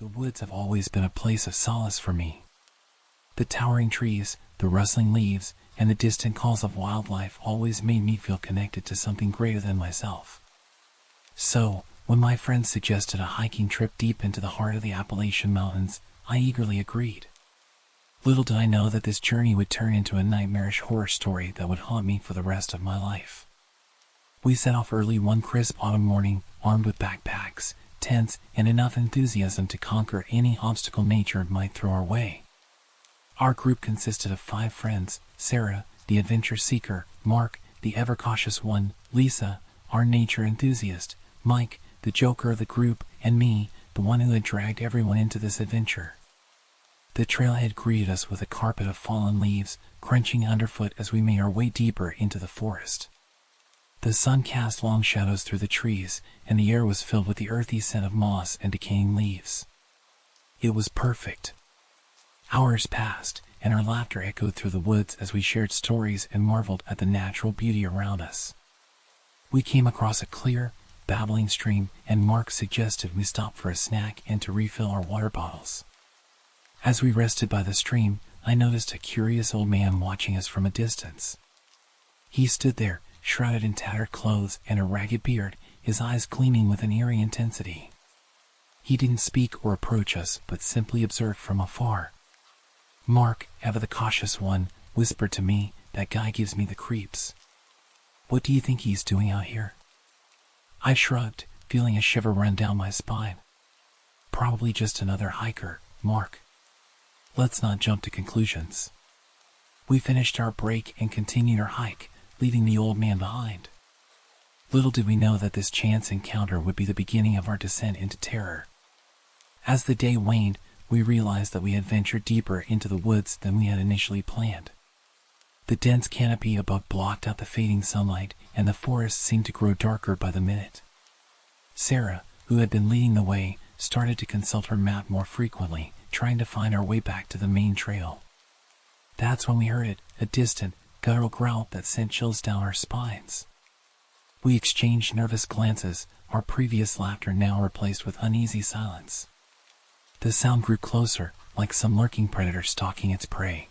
The woods have always been a place of solace for me. The towering trees, the rustling leaves, and the distant calls of wildlife always made me feel connected to something greater than myself. So, when my friends suggested a hiking trip deep into the heart of the Appalachian Mountains, I eagerly agreed. Little did I know that this journey would turn into a nightmarish horror story that would haunt me for the rest of my life. We set off early one crisp autumn morning, armed with backpacks, tents, and enough enthusiasm to conquer any obstacle nature might throw our way. Our group consisted of 5 friends: Sarah, the adventure seeker; Mark, the ever-cautious one; Lisa, our nature enthusiast; Mike, the joker of the group; and me, the one who had dragged everyone into this adventure. The trailhead greeted us with a carpet of fallen leaves, crunching underfoot as we made our way deeper into the forest. The sun cast long shadows through the trees, and the air was filled with the earthy scent of moss and decaying leaves. It was perfect. Hours passed, and our laughter echoed through the woods as we shared stories and marveled at the natural beauty around us. We came across a clear, babbling stream, and Mark suggested we stop for a snack and to refill our water bottles. As we rested by the stream, I noticed a curious old man watching us from a distance. He stood there, shrouded in tattered clothes and a ragged beard, his eyes gleaming with an eerie intensity. He didn't speak or approach us, but simply observed from afar. Mark, ever the cautious one, whispered to me, "That guy gives me the creeps. What do you think he's doing out here?" I shrugged, feeling a shiver run down my spine. "Probably just another hiker, Mark. Let's not jump to conclusions." We finished our break and continued our hike, leaving the old man behind. Little did we know that this chance encounter would be the beginning of our descent into terror. As the day waned, we realized that we had ventured deeper into the woods than we had initially planned. The dense canopy above blocked out the fading sunlight, and the forest seemed to grow darker by the minute. Sarah, who had been leading the way, started to consult her map more frequently, trying to find our way back to the main trail. That's when we heard it, a distant, guttural growl that sent chills down our spines. We exchanged nervous glances, our previous laughter now replaced with uneasy silence. The sound grew closer, like some lurking predator stalking its prey.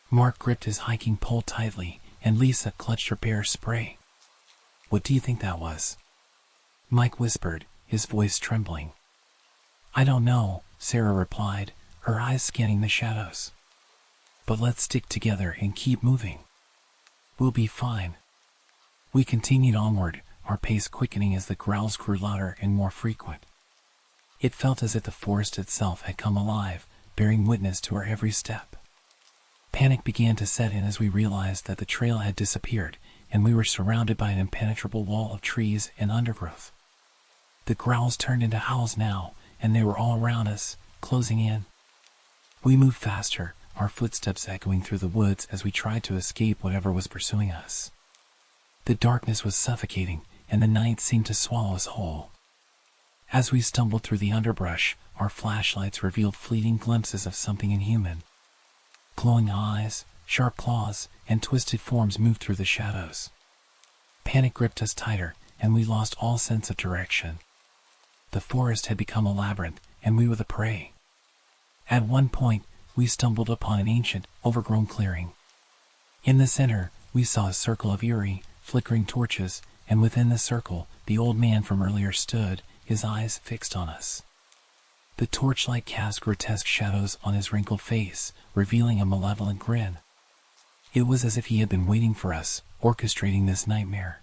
Mark gripped his hiking pole tightly, and Lisa clutched her bear spray. "What do you think that was?" Mike whispered, his voice trembling. "I don't know," Sarah replied, her eyes scanning the shadows. "But let's stick together and keep moving. We'll be fine." We continued onward, our pace quickening as the growls grew louder and more frequent. It felt as if the forest itself had come alive, bearing witness to our every step. Panic began to set in as we realized that the trail had disappeared, and we were surrounded by an impenetrable wall of trees and undergrowth. The growls turned into howls now, and they were all around us, closing in. We moved faster, our footsteps echoing through the woods as we tried to escape whatever was pursuing us. The darkness was suffocating, and the night seemed to swallow us whole. As we stumbled through the underbrush, our flashlights revealed fleeting glimpses of something inhuman. Glowing eyes, sharp claws, and twisted forms moved through the shadows. Panic gripped us tighter, and we lost all sense of direction. The forest had become a labyrinth, and we were the prey. At one point, we stumbled upon an ancient, overgrown clearing. In the center, we saw a circle of eerie, flickering torches, and within the circle, the old man from earlier stood, his eyes fixed on us. The torchlight cast grotesque shadows on his wrinkled face, revealing a malevolent grin. It was as if he had been waiting for us, orchestrating this nightmare.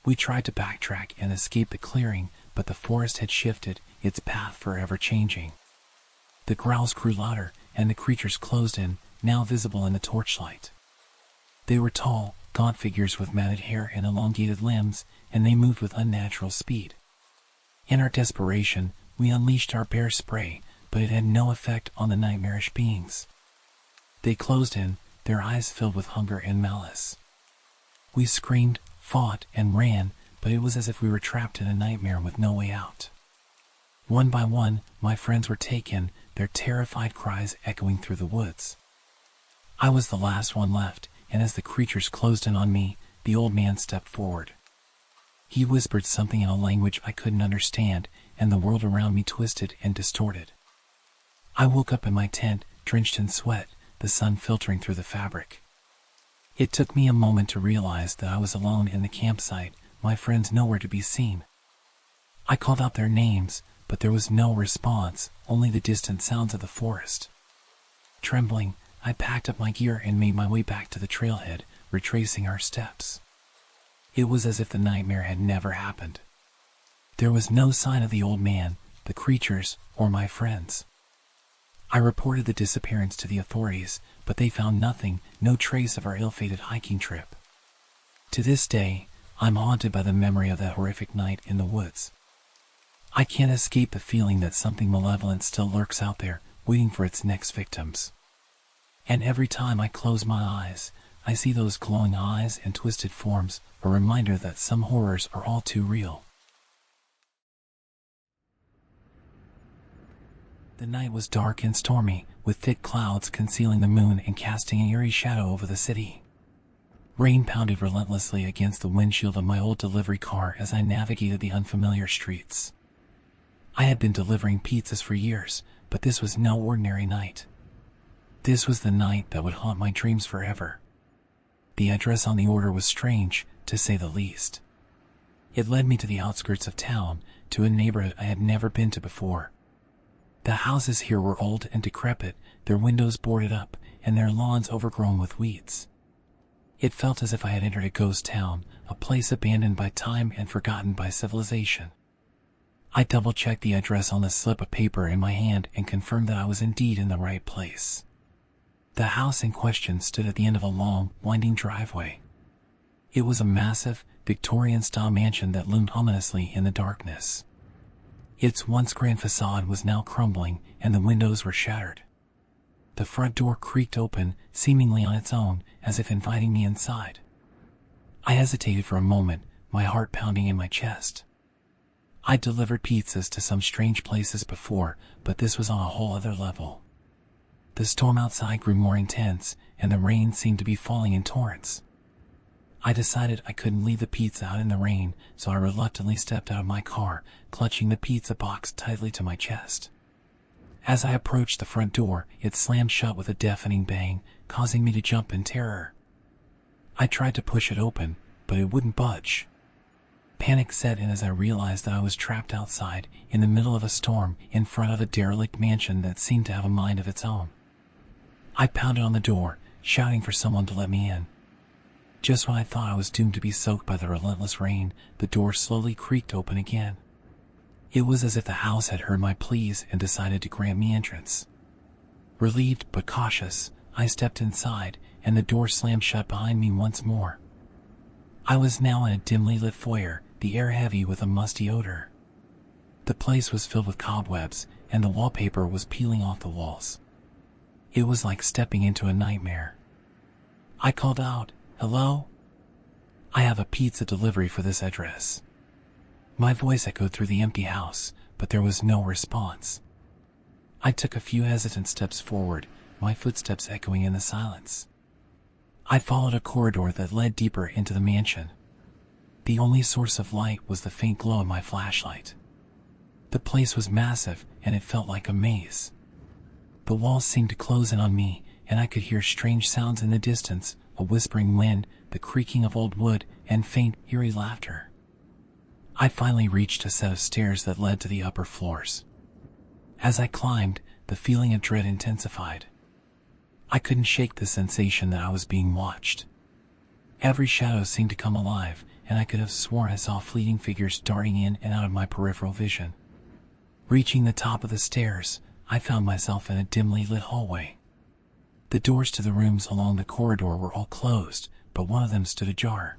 We tried to backtrack and escape the clearing, but the forest had shifted, its path forever changing. The growls grew louder, and the creatures closed in, now visible in the torchlight. They were tall, gaunt figures with matted hair and elongated limbs, and they moved with unnatural speed. In our desperation, we unleashed our bear spray, but it had no effect on the nightmarish beings. They closed in, their eyes filled with hunger and malice. We screamed, fought, and ran, but it was as if we were trapped in a nightmare with no way out. One by one, my friends were taken, their terrified cries echoing through the woods. I was the last one left, and as the creatures closed in on me, the old man stepped forward. He whispered something in a language I couldn't understand, and the world around me twisted and distorted. I woke up in my tent, drenched in sweat, the sun filtering through the fabric. It took me a moment to realize that I was alone in the campsite, my friends nowhere to be seen. I called out their names, but there was no response, only the distant sounds of the forest. Trembling, I packed up my gear and made my way back to the trailhead, retracing our steps. It was as if the nightmare had never happened. There was no sign of the old man, the creatures, or my friends. I reported the disappearance to the authorities, but they found nothing, no trace of our ill-fated hiking trip. To this day, I'm haunted by the memory of that horrific night in the woods. I can't escape the feeling that something malevolent still lurks out there, waiting for its next victims. And every time I close my eyes, I see those glowing eyes and twisted forms, a reminder that some horrors are all too real. The night was dark and stormy, with thick clouds concealing the moon and casting an eerie shadow over the city. Rain pounded relentlessly against the windshield of my old delivery car as I navigated the unfamiliar streets. I had been delivering pizzas for years, but this was no ordinary night. This was the night that would haunt my dreams forever. The address on the order was strange, to say the least. It led me to the outskirts of town, to a neighborhood I had never been to before. The houses here were old and decrepit, their windows boarded up, and their lawns overgrown with weeds. It felt as if I had entered a ghost town, a place abandoned by time and forgotten by civilization. I double-checked the address on the slip of paper in my hand and confirmed that I was indeed in the right place. The house in question stood at the end of a long, winding driveway. It was a massive, Victorian-style mansion that loomed ominously in the darkness. Its once grand facade was now crumbling, and the windows were shattered. The front door creaked open, seemingly on its own, as if inviting me inside. I hesitated for a moment, my heart pounding in my chest. I'd delivered pizzas to some strange places before, but this was on a whole other level. The storm outside grew more intense, and the rain seemed to be falling in torrents. I decided I couldn't leave the pizza out in the rain, so I reluctantly stepped out of my car, clutching the pizza box tightly to my chest. As I approached the front door, it slammed shut with a deafening bang, causing me to jump in terror. I tried to push it open, but it wouldn't budge. Panic set in as I realized that I was trapped outside, in the middle of a storm, in front of a derelict mansion that seemed to have a mind of its own. I pounded on the door, shouting for someone to let me in. Just when I thought I was doomed to be soaked by the relentless rain, the door slowly creaked open again. It was as if the house had heard my pleas and decided to grant me entrance. Relieved but cautious, I stepped inside, and the door slammed shut behind me once more. I was now in a dimly lit foyer, the air heavy with a musty odor. The place was filled with cobwebs, and the wallpaper was peeling off the walls. It was like stepping into a nightmare. I called out, "Hello? I have a pizza delivery for this address." My voice echoed through the empty house, but there was no response. I took a few hesitant steps forward, my footsteps echoing in the silence. I followed a corridor that led deeper into the mansion. The only source of light was the faint glow of my flashlight. The place was massive, and it felt like a maze. The walls seemed to close in on me, and I could hear strange sounds in the distance, a whispering wind, the creaking of old wood, and faint, eerie laughter. I finally reached a set of stairs that led to the upper floors. As I climbed, the feeling of dread intensified. I couldn't shake the sensation that I was being watched. Every shadow seemed to come alive, and I could have sworn I saw fleeting figures darting in and out of my peripheral vision. Reaching the top of the stairs, I found myself in a dimly lit hallway. The doors to the rooms along the corridor were all closed, but one of them stood ajar.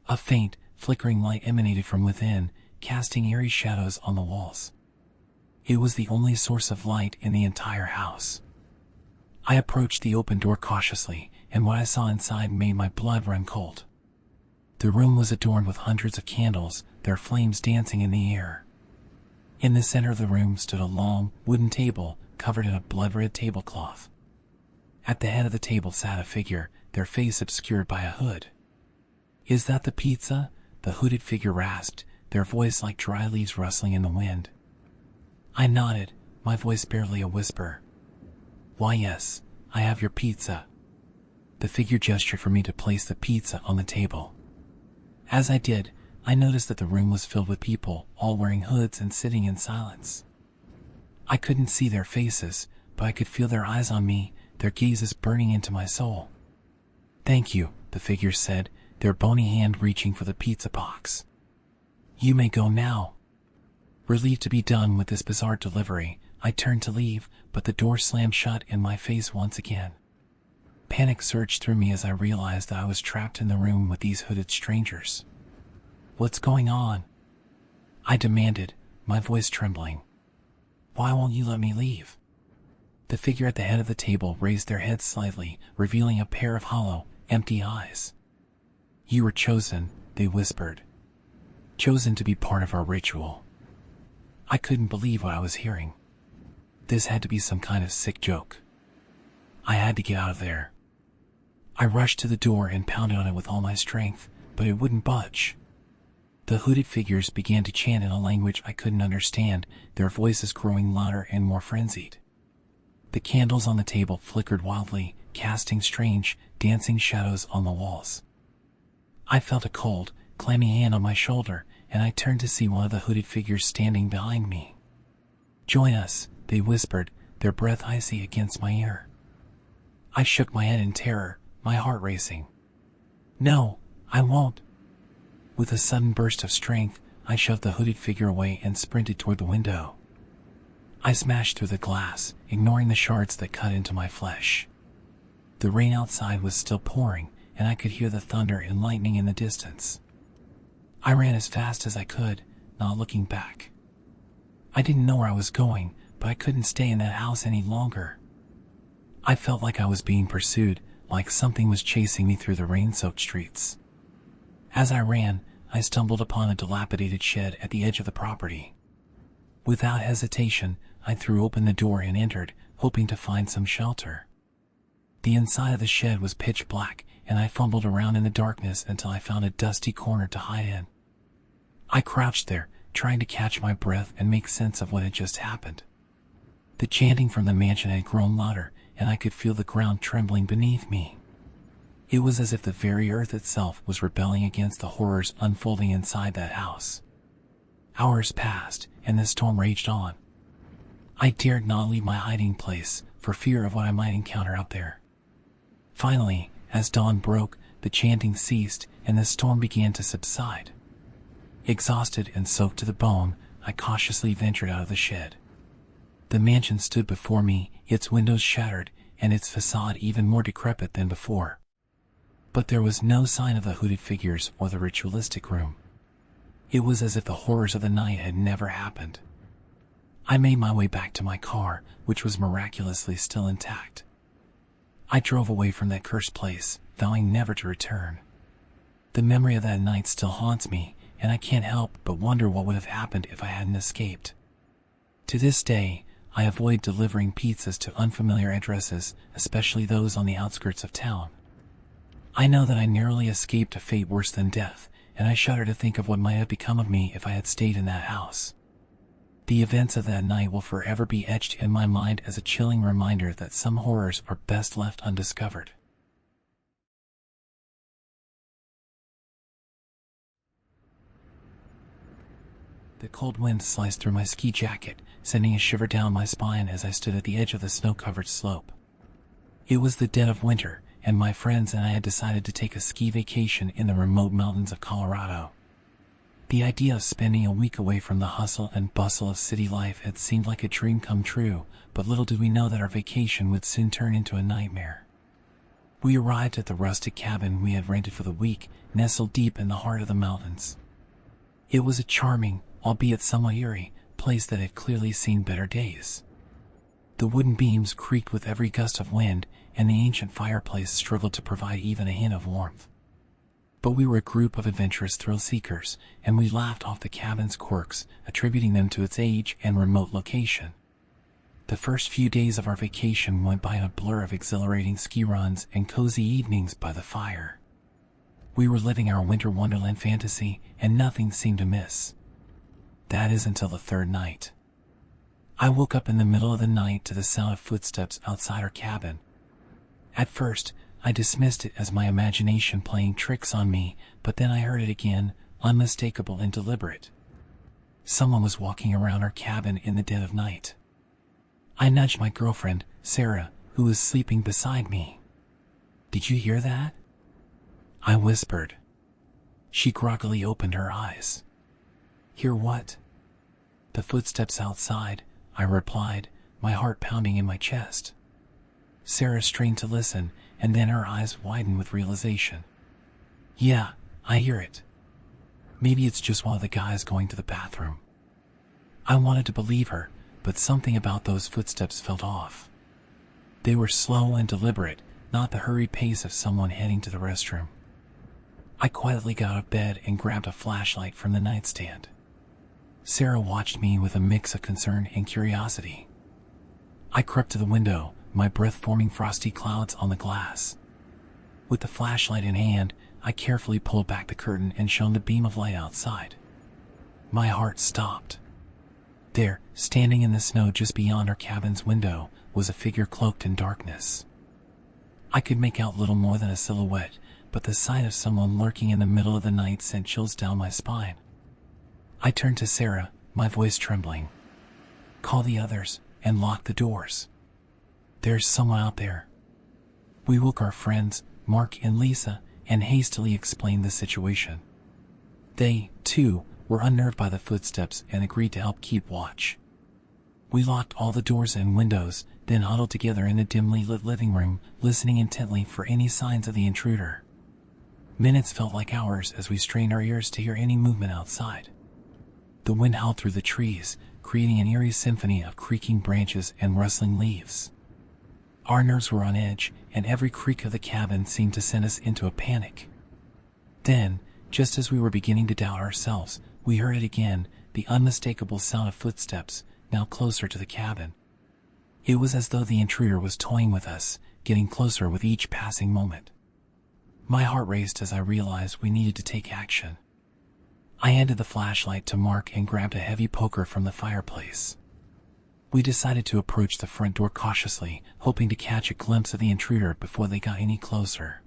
A faint, flickering light emanated from within, casting eerie shadows on the walls. It was the only source of light in the entire house. I approached the open door cautiously, and what I saw inside made my blood run cold. The room was adorned with hundreds of candles, their flames dancing in the air. In the center of the room stood a long, wooden table covered in a blood-red tablecloth. At the head of the table sat a figure, their face obscured by a hood. "Is that the pizza?" the hooded figure rasped, their voice like dry leaves rustling in the wind. I nodded, my voice barely a whisper. "Why yes, I have your pizza." The figure gestured for me to place the pizza on the table. As I did, I noticed that the room was filled with people, all wearing hoods and sitting in silence. I couldn't see their faces, but I could feel their eyes on me, their gazes burning into my soul. "Thank you," the figure said, their bony hand reaching for the pizza box. "You may go now." Relieved to be done with this bizarre delivery, I turned to leave, but the door slammed shut in my face once again. Panic surged through me as I realized that I was trapped in the room with these hooded strangers. "What's going on?" I demanded, my voice trembling. "Why won't you let me leave?" The figure at the head of the table raised their head slightly, revealing a pair of hollow, empty eyes. "You were chosen," they whispered. "Chosen to be part of our ritual." I couldn't believe what I was hearing. This had to be some kind of sick joke. I had to get out of there. I rushed to the door and pounded on it with all my strength, but it wouldn't budge. The hooded figures began to chant in a language I couldn't understand, their voices growing louder and more frenzied. The candles on the table flickered wildly, casting strange, dancing shadows on the walls. I felt a cold, clammy hand on my shoulder, and I turned to see one of the hooded figures standing behind me. "Join us," they whispered, their breath icy against my ear. I shook my head in terror, my heart racing. "No, I won't." With a sudden burst of strength, I shoved the hooded figure away and sprinted toward the window. I smashed through the glass, ignoring the shards that cut into my flesh. The rain outside was still pouring, and I could hear the thunder and lightning in the distance. I ran as fast as I could, not looking back. I didn't know where I was going, but I couldn't stay in that house any longer. I felt like I was being pursued, like something was chasing me through the rain-soaked streets. As I ran, I stumbled upon a dilapidated shed at the edge of the property. Without hesitation, I threw open the door and entered, hoping to find some shelter. The inside of the shed was pitch black, and I fumbled around in the darkness until I found a dusty corner to hide in. I crouched there, trying to catch my breath and make sense of what had just happened. The chanting from the mansion had grown louder, and I could feel the ground trembling beneath me. It was as if the very earth itself was rebelling against the horrors unfolding inside that house. Hours passed, and the storm raged on. I dared not leave my hiding place, for fear of what I might encounter out there. Finally, as dawn broke, the chanting ceased, and the storm began to subside. Exhausted and soaked to the bone, I cautiously ventured out of the shed. The mansion stood before me, its windows shattered, and its facade even more decrepit than before. But there was no sign of the hooded figures or the ritualistic room. It was as if the horrors of the night had never happened. I made my way back to my car, which was miraculously still intact. I drove away from that cursed place, vowing never to return. The memory of that night still haunts me, and I can't help but wonder what would have happened if I hadn't escaped. To this day, I avoid delivering pizzas to unfamiliar addresses, especially those on the outskirts of town. I know that I narrowly escaped a fate worse than death, and I shudder to think of what might have become of me if I had stayed in that house. The events of that night will forever be etched in my mind as a chilling reminder that some horrors are best left undiscovered. The cold wind sliced through my ski jacket, sending a shiver down my spine as I stood at the edge of the snow-covered slope. It was the dead of winter, and my friends and I had decided to take a ski vacation in the remote mountains of Colorado. The idea of spending a week away from the hustle and bustle of city life had seemed like a dream come true, but little did we know that our vacation would soon turn into a nightmare. We arrived at the rustic cabin we had rented for the week, nestled deep in the heart of the mountains. It was a charming, albeit somewhat eerie, place that had clearly seen better days. The wooden beams creaked with every gust of wind, and the ancient fireplace struggled to provide even a hint of warmth. But we were a group of adventurous thrill-seekers, and we laughed off the cabin's quirks, attributing them to its age and remote location. The first few days of our vacation went by in a blur of exhilarating ski runs and cozy evenings by the fire. We were living our winter wonderland fantasy, and nothing seemed amiss. That is until the third night. I woke up in the middle of the night to the sound of footsteps outside our cabin. At first, I dismissed it as my imagination playing tricks on me, but then I heard it again, unmistakable and deliberate. Someone was walking around our cabin in the dead of night. I nudged my girlfriend, Sarah, who was sleeping beside me. "Did you hear that?" I whispered. She groggily opened her eyes. "Hear what?" "The footsteps outside," I replied, my heart pounding in my chest. Sarah strained to listen, and then her eyes widened with realization. "Yeah, I hear it. Maybe it's just one of the guys going to the bathroom." I wanted to believe her, but something about those footsteps felt off. They were slow and deliberate, not the hurried pace of someone heading to the restroom. I quietly got out of bed and grabbed a flashlight from the nightstand. Sarah watched me with a mix of concern and curiosity. I crept to the window, my breath forming frosty clouds on the glass. With the flashlight in hand, I carefully pulled back the curtain and shone the beam of light outside. My heart stopped. There, standing in the snow just beyond our cabin's window, was a figure cloaked in darkness. I could make out little more than a silhouette, but the sight of someone lurking in the middle of the night sent chills down my spine. I turned to Sarah, my voice trembling. "Call the others, and lock the doors. There's someone out there." We woke our friends, Mark and Lisa, and hastily explained the situation. They, too, were unnerved by the footsteps and agreed to help keep watch. We locked all the doors and windows, then huddled together in the dimly lit living room, listening intently for any signs of the intruder. Minutes felt like hours as we strained our ears to hear any movement outside. The wind howled through the trees, creating an eerie symphony of creaking branches and rustling leaves. Our nerves were on edge, and every creak of the cabin seemed to send us into a panic. Then, just as we were beginning to doubt ourselves, we heard it again, the unmistakable sound of footsteps, now closer to the cabin. It was as though the intruder was toying with us, getting closer with each passing moment. My heart raced as I realized we needed to take action. I handed the flashlight to Mark and grabbed a heavy poker from the fireplace. We decided to approach the front door cautiously, hoping to catch a glimpse of the intruder before they got any closer.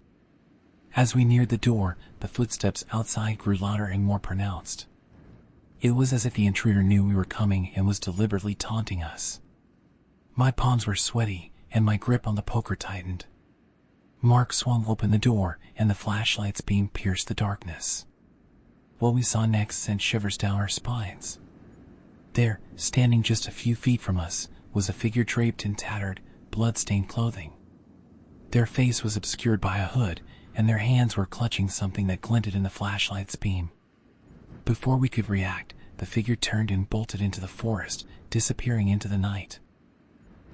As we neared the door, the footsteps outside grew louder and more pronounced. It was as if the intruder knew we were coming and was deliberately taunting us. My palms were sweaty, and my grip on the poker tightened. Mark swung open the door, and the flashlight's beam pierced the darkness. What we saw next sent shivers down our spines. There, standing just a few feet from us, was a figure draped in tattered, blood-stained clothing. Their face was obscured by a hood, and their hands were clutching something that glinted in the flashlight's beam. Before we could react, the figure turned and bolted into the forest, disappearing into the night.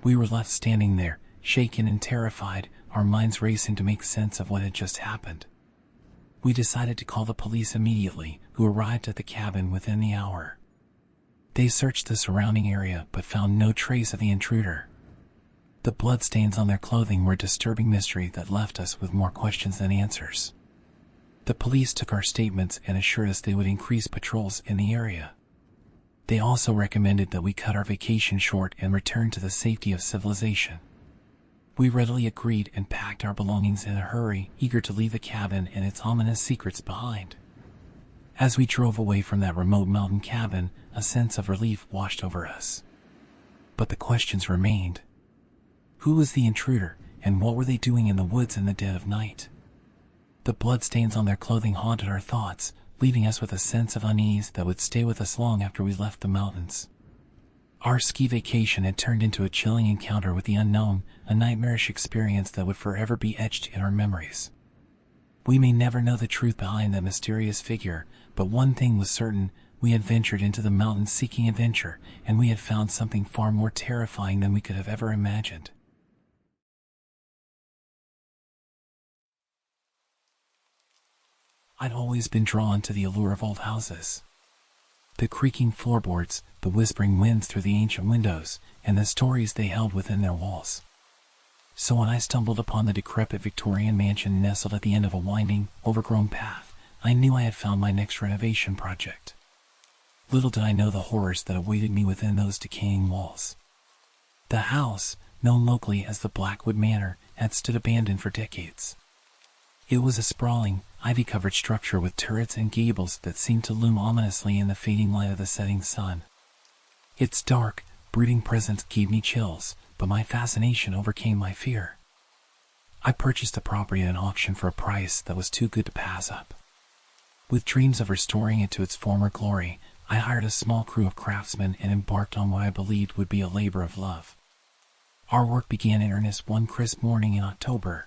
We were left standing there, shaken and terrified, our minds racing to make sense of what had just happened. We decided to call the police immediately, who arrived at the cabin within the hour. They searched the surrounding area but found no trace of the intruder. The bloodstains on their clothing were a disturbing mystery that left us with more questions than answers. The police took our statements and assured us they would increase patrols in the area. They also recommended that we cut our vacation short and return to the safety of civilization. We readily agreed and packed our belongings in a hurry, eager to leave the cabin and its ominous secrets behind. As we drove away from that remote mountain cabin, a sense of relief washed over us. But the questions remained. Who was the intruder, and what were they doing in the woods in the dead of night? The bloodstains on their clothing haunted our thoughts, leaving us with a sense of unease that would stay with us long after we left the mountains. Our ski vacation had turned into a chilling encounter with the unknown, a nightmarish experience that would forever be etched in our memories. We may never know the truth behind that mysterious figure, but one thing was certain: we had ventured into the mountains seeking adventure, and we had found something far more terrifying than we could have ever imagined. I'd always been drawn to the allure of old houses. The creaking floorboards, the whispering winds through the ancient windows, and the stories they held within their walls. So when I stumbled upon the decrepit Victorian mansion nestled at the end of a winding, overgrown path, I knew I had found my next renovation project. Little did I know the horrors that awaited me within those decaying walls. The house, known locally as the Blackwood Manor, had stood abandoned for decades. It was a sprawling, ivy-covered structure with turrets and gables that seemed to loom ominously in the fading light of the setting sun. Its dark, brooding presence gave me chills, but my fascination overcame my fear. I purchased the property at an auction for a price that was too good to pass up. With dreams of restoring it to its former glory, I hired a small crew of craftsmen and embarked on what I believed would be a labor of love. Our work began in earnest one crisp morning in October.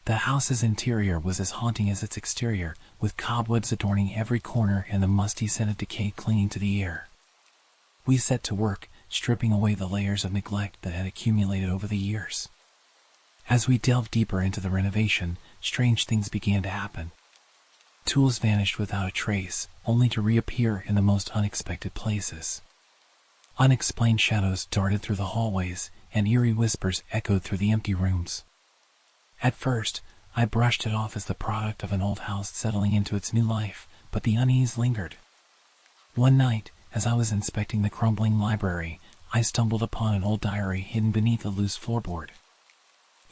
The house's interior was as haunting as its exterior, with cobwebs adorning every corner and the musty scent of decay clinging to the air. We set to work, stripping away the layers of neglect that had accumulated over the years. As we delved deeper into the renovation, strange things began to happen. Tools vanished without a trace, only to reappear in the most unexpected places. Unexplained shadows darted through the hallways, and eerie whispers echoed through the empty rooms. At first, I brushed it off as the product of an old house settling into its new life, but the unease lingered. One night, as I was inspecting the crumbling library, I stumbled upon an old diary hidden beneath a loose floorboard.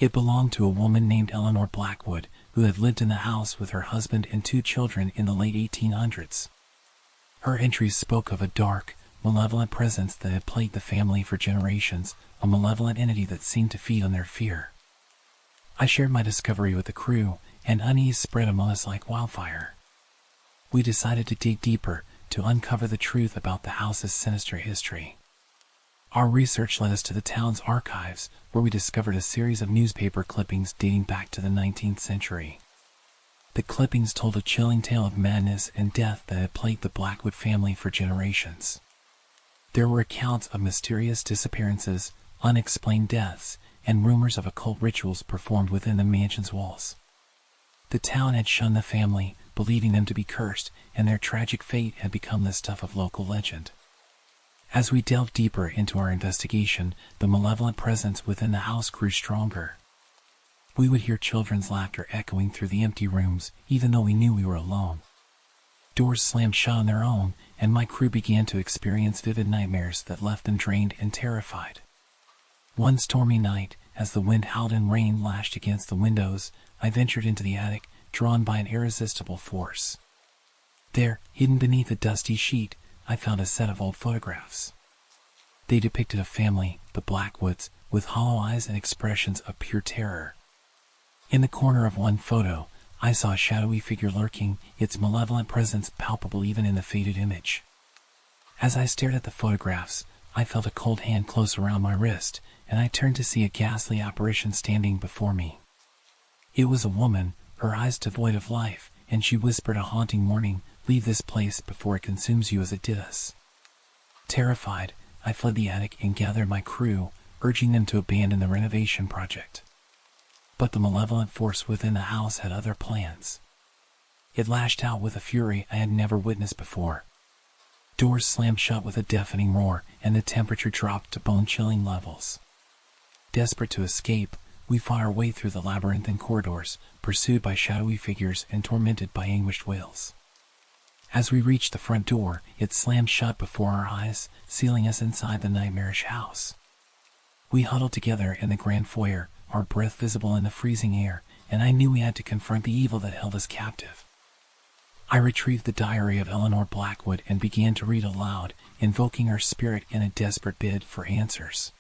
It belonged to a woman named Eleanor Blackwood, who had lived in the house with her husband and 2 children in the late 1800s. Her entries spoke of a dark, malevolent presence that had plagued the family for generations, a malevolent entity that seemed to feed on their fear. I shared my discovery with the crew, and unease spread among us like wildfire. We decided to dig deeper, to uncover the truth about the house's sinister history. Our research led us to the town's archives, where we discovered a series of newspaper clippings dating back to the 19th century. The clippings told a chilling tale of madness and death that had plagued the Blackwood family for generations. There were accounts of mysterious disappearances, unexplained deaths, and rumors of occult rituals performed within the mansion's walls. The town had shunned the family, believing them to be cursed, and their tragic fate had become the stuff of local legend. As we delved deeper into our investigation, the malevolent presence within the house grew stronger. We would hear children's laughter echoing through the empty rooms, even though we knew we were alone. Doors slammed shut on their own, and my crew began to experience vivid nightmares that left them drained and terrified. One stormy night, as the wind howled and rain lashed against the windows, I ventured into the attic, drawn by an irresistible force. There, hidden beneath a dusty sheet, I found a set of old photographs. They depicted a family, the Blackwoods, with hollow eyes and expressions of pure terror. In the corner of one photo, I saw a shadowy figure lurking, its malevolent presence palpable even in the faded image. As I stared at the photographs, I felt a cold hand close around my wrist, and I turned to see a ghastly apparition standing before me. It was a woman, her eyes devoid of life, and she whispered a haunting warning, "Leave this place before it consumes you as it did us." Terrified, I fled the attic and gathered my crew, urging them to abandon the renovation project. But the malevolent force within the house had other plans. It lashed out with a fury I had never witnessed before. Doors slammed shut with a deafening roar, and the temperature dropped to bone-chilling levels. Desperate to escape, we fought our way through the labyrinthine corridors, pursued by shadowy figures and tormented by anguished wails. As we reached the front door, it slammed shut before our eyes, sealing us inside the nightmarish house. We huddled together in the grand foyer, our breath visible in the freezing air, and I knew we had to confront the evil that held us captive. I retrieved the diary of Eleanor Blackwood and began to read aloud, invoking her spirit in a desperate bid for answers.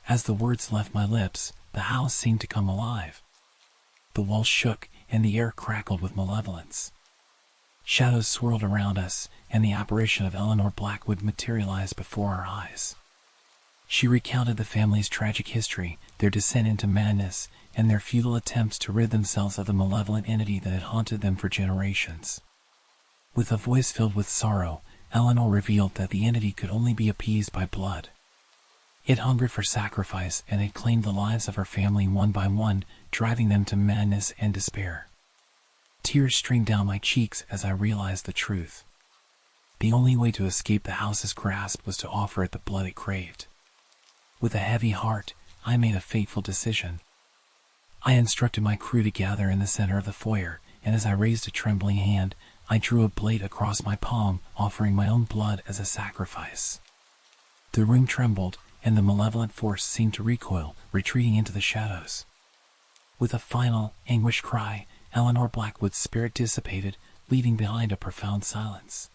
As the words left my lips, the house seemed to come alive. The walls shook, and the air crackled with malevolence. Shadows swirled around us, and the apparition of Eleanor Blackwood materialized before our eyes. She recounted the family's tragic history, their descent into madness, and their futile attempts to rid themselves of the malevolent entity that had haunted them for generations. With a voice filled with sorrow, Eleanor revealed that the entity could only be appeased by blood. It hungered for sacrifice and had claimed the lives of her family one by one, driving them to madness and despair. Tears streamed down my cheeks as I realized the truth. The only way to escape the house's grasp was to offer it the blood it craved. With a heavy heart, I made a fateful decision. I instructed my crew to gather in the center of the foyer, and as I raised a trembling hand, I drew a blade across my palm, offering my own blood as a sacrifice. The room trembled, and the malevolent force seemed to recoil, retreating into the shadows. With a final, anguished cry, Eleanor Blackwood's spirit dissipated, leaving behind a profound silence.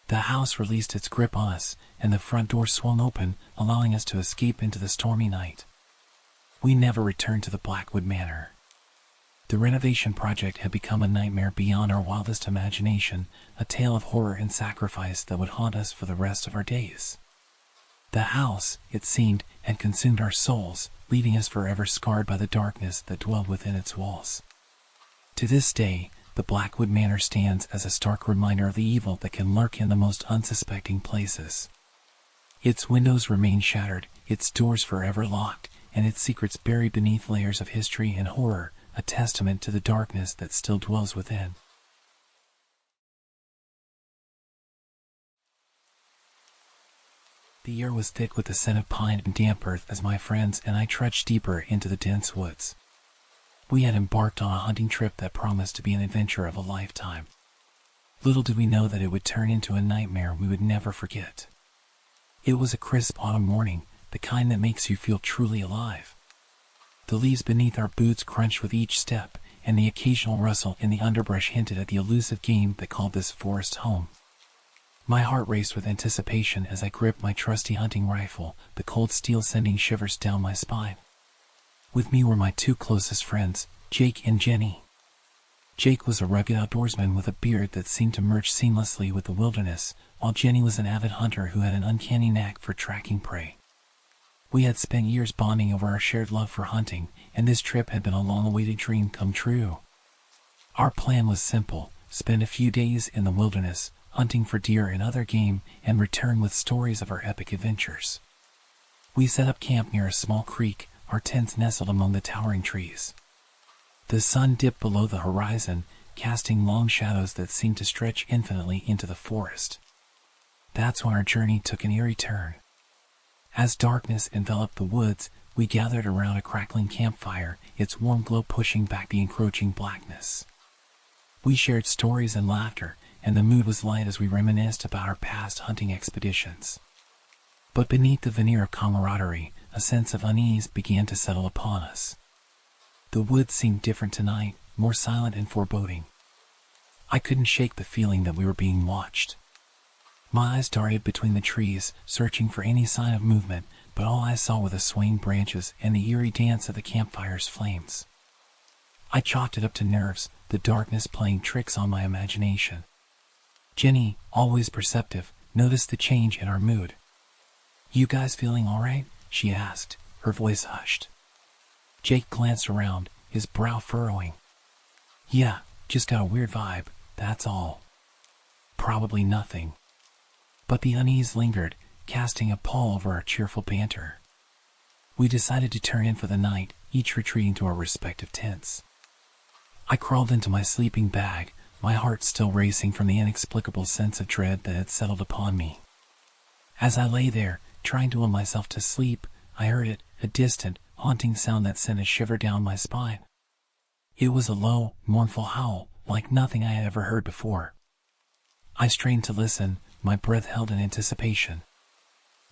The house released its grip on us, and the front door swung open, allowing us to escape into the stormy night. We never returned to the Blackwood Manor. The renovation project had become a nightmare beyond our wildest imagination, a tale of horror and sacrifice that would haunt us for the rest of our days. The house, it seemed, had consumed our souls, leaving us forever scarred by the darkness that dwelled within its walls. To this day, the Blackwood Manor stands as a stark reminder of the evil that can lurk in the most unsuspecting places. Its windows remain shattered, its doors forever locked, and its secrets buried beneath layers of history and horror, a testament to the darkness that still dwells within. The air was thick with the scent of pine and damp earth as my friends and I trudged deeper into the dense woods. We had embarked on a hunting trip that promised to be an adventure of a lifetime. Little did we know that it would turn into a nightmare we would never forget. It was a crisp autumn morning, the kind that makes you feel truly alive. The leaves beneath our boots crunched with each step, and the occasional rustle in the underbrush hinted at the elusive game that called this forest home. My heart raced with anticipation as I gripped my trusty hunting rifle, the cold steel sending shivers down my spine. With me were my two closest friends, Jake and Jenny. Jake was a rugged outdoorsman with a beard that seemed to merge seamlessly with the wilderness, while Jenny was an avid hunter who had an uncanny knack for tracking prey. We had spent years bonding over our shared love for hunting, and this trip had been a long-awaited dream come true. Our plan was simple: spend a few days in the wilderness, hunting for deer and other game, and return with stories of our epic adventures. We set up camp near a small creek, our tents nestled among the towering trees. The sun dipped below the horizon, casting long shadows that seemed to stretch infinitely into the forest. That's when our journey took an eerie turn. As darkness enveloped the woods, we gathered around a crackling campfire, its warm glow pushing back the encroaching blackness. We shared stories and laughter, and the mood was light as we reminisced about our past hunting expeditions. But beneath the veneer of camaraderie, a sense of unease began to settle upon us. The woods seemed different tonight, more silent and foreboding. I couldn't shake the feeling that we were being watched. My eyes darted between the trees, searching for any sign of movement, but all I saw were the swaying branches and the eerie dance of the campfire's flames. I chalked it up to nerves, the darkness playing tricks on my imagination. Jenny, always perceptive, noticed the change in our mood. "You guys feeling all right?" she asked, her voice hushed. Jake glanced around, his brow furrowing. "Yeah, just got a weird vibe, that's all." "Probably nothing." But the unease lingered, casting a pall over our cheerful banter. We decided to turn in for the night, each retreating to our respective tents. I crawled into my sleeping bag, my heart still racing from the inexplicable sense of dread that had settled upon me. As I lay there, trying to will myself to sleep, I heard it, a distant, haunting sound that sent a shiver down my spine. It was a low, mournful howl, like nothing I had ever heard before. I strained to listen, my breath held in anticipation.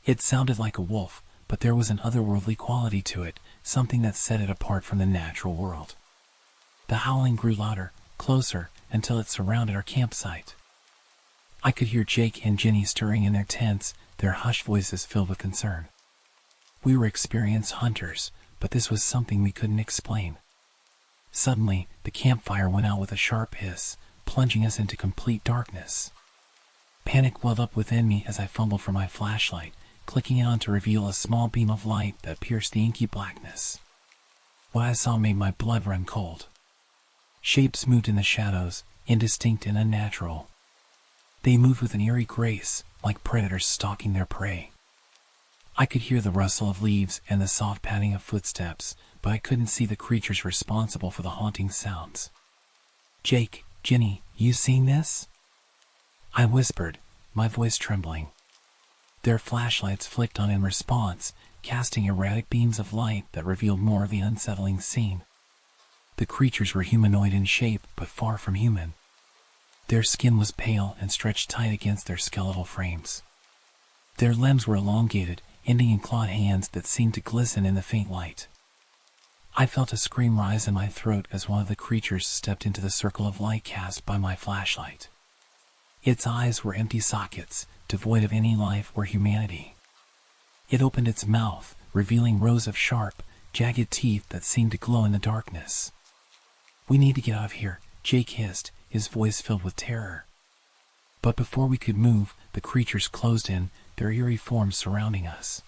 It sounded like a wolf, but there was an otherworldly quality to it, something that set it apart from the natural world. The howling grew louder, closer, until it surrounded our campsite. I could hear Jake and Jenny stirring in their tents, their hushed voices filled with concern. We were experienced hunters, but this was something we couldn't explain. Suddenly, the campfire went out with a sharp hiss, plunging us into complete darkness. Panic welled up within me as I fumbled for my flashlight, clicking it on to reveal a small beam of light that pierced the inky blackness. What I saw made my blood run cold. Shapes moved in the shadows, indistinct and unnatural. They moved with an eerie grace, like predators stalking their prey. I could hear the rustle of leaves and the soft padding of footsteps, but I couldn't see the creatures responsible for the haunting sounds. "Jake, Jenny, you seeing this?" I whispered, my voice trembling. Their flashlights flicked on in response, casting erratic beams of light that revealed more of the unsettling scene. The creatures were humanoid in shape, but far from human. Their skin was pale and stretched tight against their skeletal frames. Their limbs were elongated, ending in clawed hands that seemed to glisten in the faint light. I felt a scream rise in my throat as one of the creatures stepped into the circle of light cast by my flashlight. Its eyes were empty sockets, devoid of any life or humanity. It opened its mouth, revealing rows of sharp, jagged teeth that seemed to glow in the darkness. "We need to get out of here," Jake hissed, his voice filled with terror. But before we could move, the creatures closed in, their eerie forms surrounding us.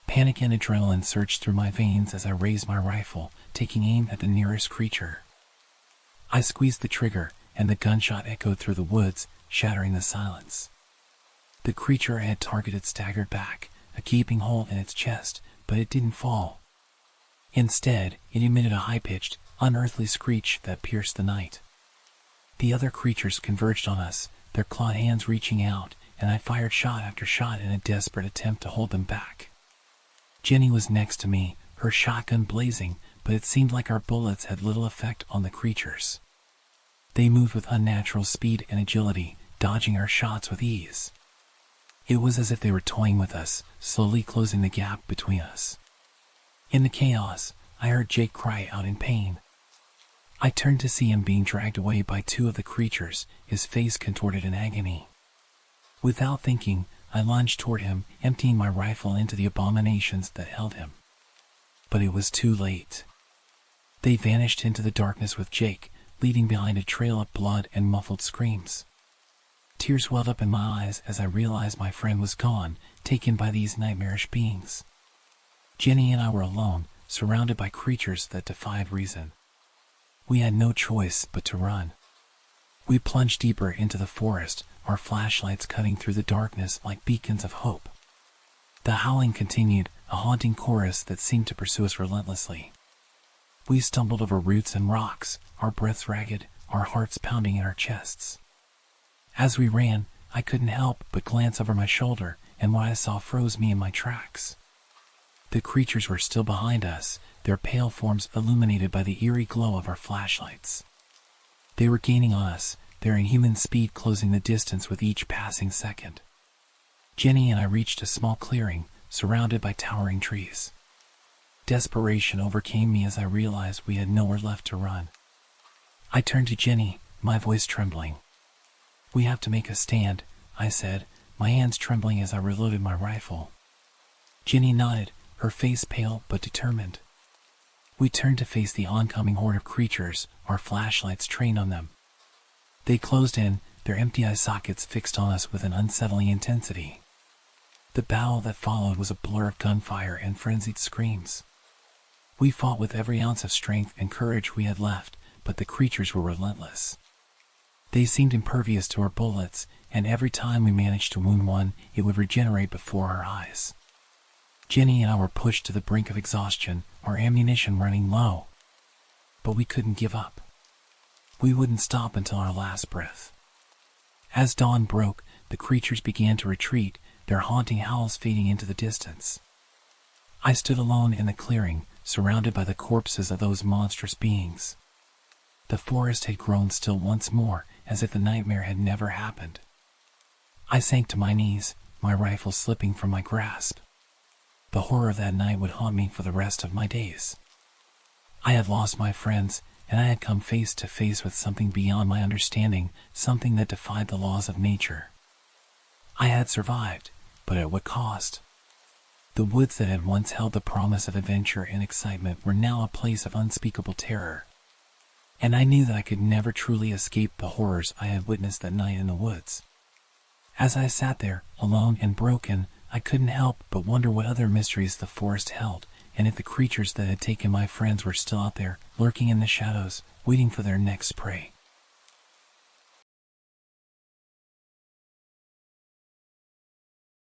Panic and adrenaline surged through my veins as I raised my rifle, taking aim at the nearest creature. I squeezed the trigger, and the gunshot echoed through the woods, shattering the silence. The creature I had targeted staggered back, a gaping hole in its chest, but it didn't fall. Instead, it emitted a high-pitched, unearthly screech that pierced the night. The other creatures converged on us, their clawed hands reaching out, and I fired shot after shot in a desperate attempt to hold them back. Jenny was next to me, her shotgun blazing, but it seemed like our bullets had little effect on the creatures. They moved with unnatural speed and agility, dodging our shots with ease. It was as if they were toying with us, slowly closing the gap between us. In the chaos, I heard Jake cry out in pain. I turned to see him being dragged away by two of the creatures, his face contorted in agony. Without thinking, I lunged toward him, emptying my rifle into the abominations that held him. But it was too late. They vanished into the darkness with Jake, leaving behind a trail of blood and muffled screams. Tears welled up in my eyes as I realized my friend was gone, taken by these nightmarish beings. Jenny and I were alone, surrounded by creatures that defied reason. We had no choice but to run. We plunged deeper into the forest, our flashlights cutting through the darkness like beacons of hope. The howling continued, a haunting chorus that seemed to pursue us relentlessly. We stumbled over roots and rocks, our breaths ragged, our hearts pounding in our chests. As we ran, I couldn't help but glance over my shoulder, and what I saw froze me in my tracks. The creatures were still behind us, their pale forms illuminated by the eerie glow of our flashlights. They were gaining on us, their inhuman speed closing the distance with each passing second. Jenny and I reached a small clearing, surrounded by towering trees. Desperation overcame me as I realized we had nowhere left to run. I turned to Jenny, my voice trembling. "We have to make a stand," I said, my hands trembling as I reloaded my rifle. Jenny nodded, her face pale but determined. We turned to face the oncoming horde of creatures, our flashlights trained on them. They closed in, their empty eye sockets fixed on us with an unsettling intensity. The battle that followed was a blur of gunfire and frenzied screams. We fought with every ounce of strength and courage we had left, but the creatures were relentless. They seemed impervious to our bullets, and every time we managed to wound one, it would regenerate before our eyes. Jenny and I were pushed to the brink of exhaustion, our ammunition running low. But we couldn't give up. We wouldn't stop until our last breath. As dawn broke, the creatures began to retreat, their haunting howls fading into the distance. I stood alone in the clearing, surrounded by the corpses of those monstrous beings. The forest had grown still once more, as if the nightmare had never happened. I sank to my knees, my rifle slipping from my grasp. The horror of that night would haunt me for the rest of my days. I had lost my friends, and I had come face to face with something beyond my understanding, something that defied the laws of nature. I had survived, but at what cost? The woods that had once held the promise of adventure and excitement were now a place of unspeakable terror. And I knew that I could never truly escape the horrors I had witnessed that night in the woods. As I sat there, alone and broken, I couldn't help but wonder what other mysteries the forest held, and if the creatures that had taken my friends were still out there, lurking in the shadows, waiting for their next prey.